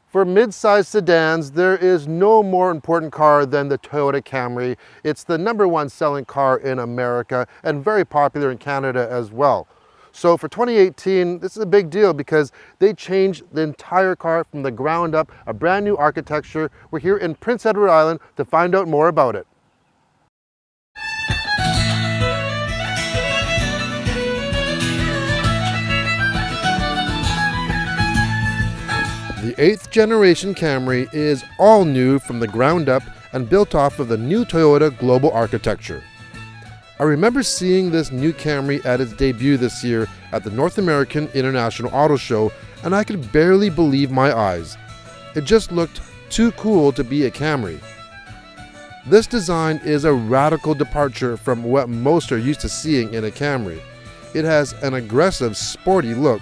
For mid-size sedans, there is no more important car than the Toyota Camry. It's the #1 selling car in America and very popular in Canada as well. So for 2018, this is a big deal because they changed the entire car from the ground up, a brand new architecture. We're here in Prince Edward Island to find out more about it. The 8th generation Camry is all new from the ground up and built off of the new Toyota global architecture. I remember seeing this new Camry at its debut this year at the North American International Auto Show, and I could barely believe my eyes. It just looked too cool to be a Camry. This design is a radical departure from what most are used to seeing in a Camry. It has an aggressive, sporty look.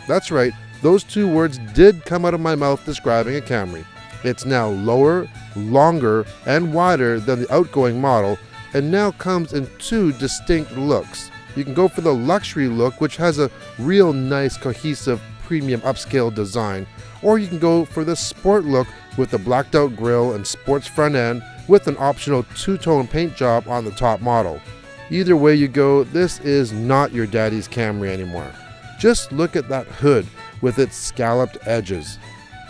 That's right, those two words did come out of my mouth describing a Camry. It's now lower, longer, and wider than the outgoing model, and now comes in two distinct looks. You can go for the luxury look, which has a real nice, cohesive, premium upscale design, or you can go for the sport look with the blacked out grille and sports front end with an optional two-tone paint job on the top model. Either way you go, this is not your daddy's Camry anymore. Just look at that hood with its scalloped edges,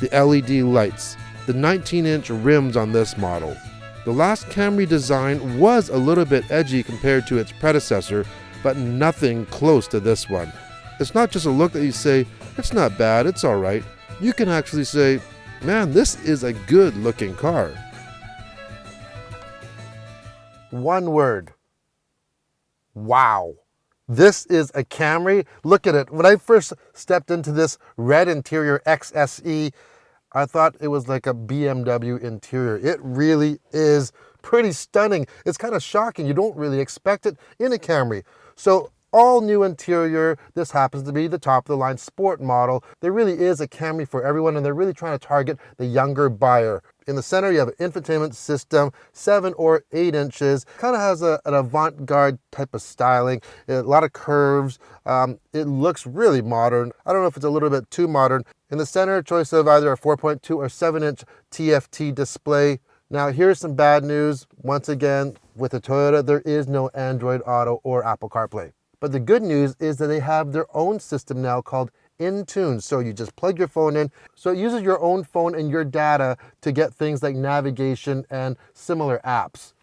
the LED lights, the 19-inch rims on this model. The last Camry design was a little bit edgy compared to its predecessor, but nothing close to this one. It's not just a look that you say, it's not bad, it's alright. You can actually say, man, this is a good looking car. One word. Wow. This is a Camry. Look at it. When I first stepped into this red interior XSE, I thought it was like a BMW interior. It really is pretty stunning. It's kind of shocking. You don't really expect it in a Camry. So all new interior. This happens to be the top of the line sport model. There really is a Camry for everyone, and they're really trying to target the younger buyer. In the center, you have an infotainment system, 7 or 8 inches. Kind of has an avant-garde type of styling, a lot of curves. It looks really modern. I don't know if it's a little bit too modern. In the center, choice of either a 4.2 or 7-inch TFT display. Now, here's some bad news. Once again, with the Toyota, there is no Android Auto or Apple CarPlay. But the good news is that they have their own system now called InTune. So you just plug your phone in. So it uses your own phone and your data to get things like navigation and similar apps.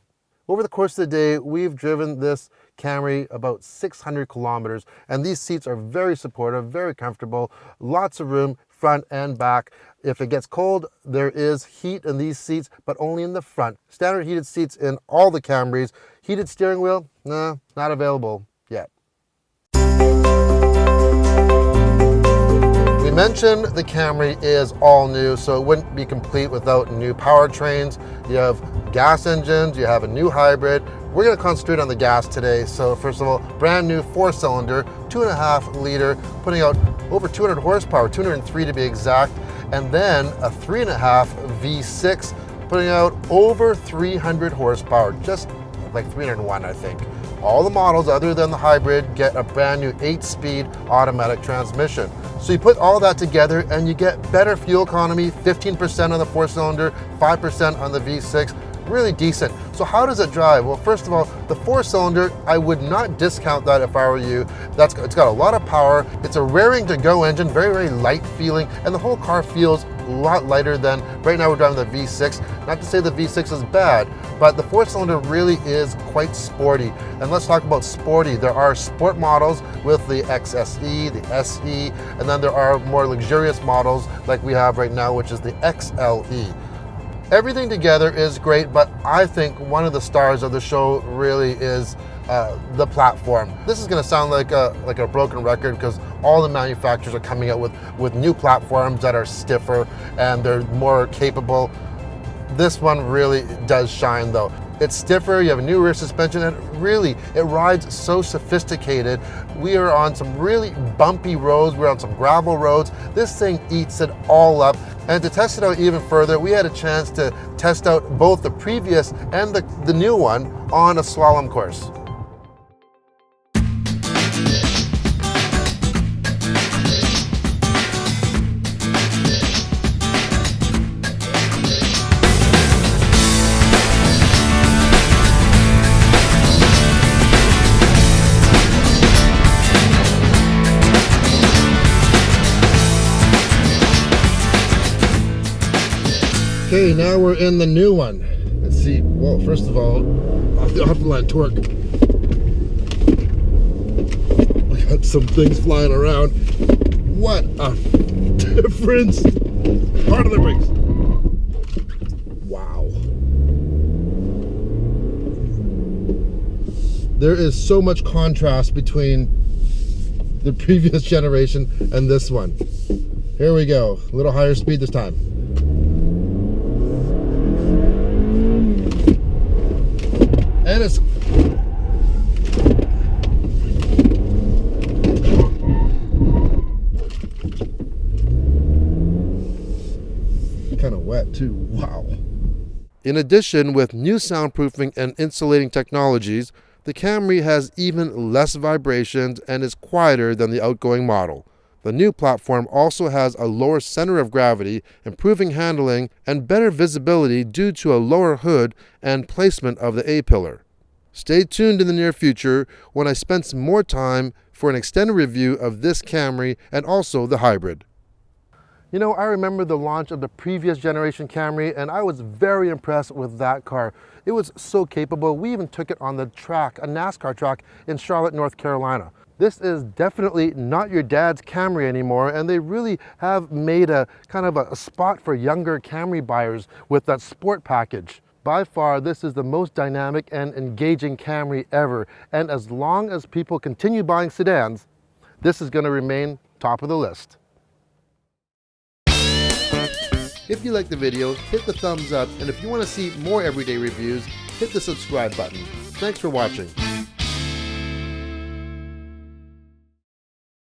Over the course of the day, we've driven this Camry about 600 kilometers, and these seats are very supportive, very comfortable, lots of room, front and back. If it gets cold, there is heat in these seats, but only in the front. Standard heated seats in all the Camrys. Heated steering wheel, nah, not available yet. We mentioned the Camry is all new, so it wouldn't be complete without new powertrains. You have gas engines, you have a new hybrid. We're going to concentrate on the gas today. So first of all, brand new 4-cylinder, 2.5 liter, putting out over 200 horsepower, 203 to be exact, and then a 3.5 V6, putting out over 300 horsepower, just like 301, I think. All the models other than the hybrid get a brand new 8-speed automatic transmission. So you put all that together and you get better fuel economy, 15% on the 4-cylinder, 5% on the V6, really decent. So how does it drive? Well, first of all, the 4-cylinder, I would not discount that if I were you. It's got a lot of power. It's a raring to go engine, very, very light feeling, and the whole car feels a lot lighter than, right now we're driving the V6. Not to say the V6 is bad, but the 4-cylinder really is quite sporty. And let's talk about sporty. There are sport models with the XSE, the SE, and then there are more luxurious models like we have right now, which is the XLE. Everything together is great, but I think one of the stars of the show really is the platform. This is going to sound like a broken record because all the manufacturers are coming out with new platforms that are stiffer and they're more capable. This one really does shine though. It's stiffer, you have a new rear suspension, and really, it rides so sophisticated. We are on some really bumpy roads, we're on some gravel roads. This thing eats it all up. And to test it out even further, we had a chance to test out both the previous and the new one on a slalom course. Okay, now we're in the new one. Let's see. Well, first of all, off the line torque. I got some things flying around. What a difference! Part of the brakes. Wow. There is so much contrast between the previous generation and this one. Here we go. A little higher speed this time. And it's kind of wet too. Wow. In addition, with new soundproofing and insulating technologies, the Camry has even less vibrations and is quieter than the outgoing model. The new platform also has a lower center of gravity, improving handling and better visibility due to a lower hood and placement of the A-pillar. Stay tuned in the near future when I spend some more time for an extended review of this Camry and also the hybrid. You know, I remember the launch of the previous generation Camry, and I was very impressed with that car. It was so capable. We even took it on the track, a NASCAR track in Charlotte, North Carolina. This is definitely not your dad's Camry anymore, and they really have made a kind of a spot for younger Camry buyers with that sport package. By far, this is the most dynamic and engaging Camry ever, and as long as people continue buying sedans, this is going to remain top of the list. If you liked the video, hit the thumbs up, and if you want to see more everyday reviews, hit the subscribe button. Thanks for watching.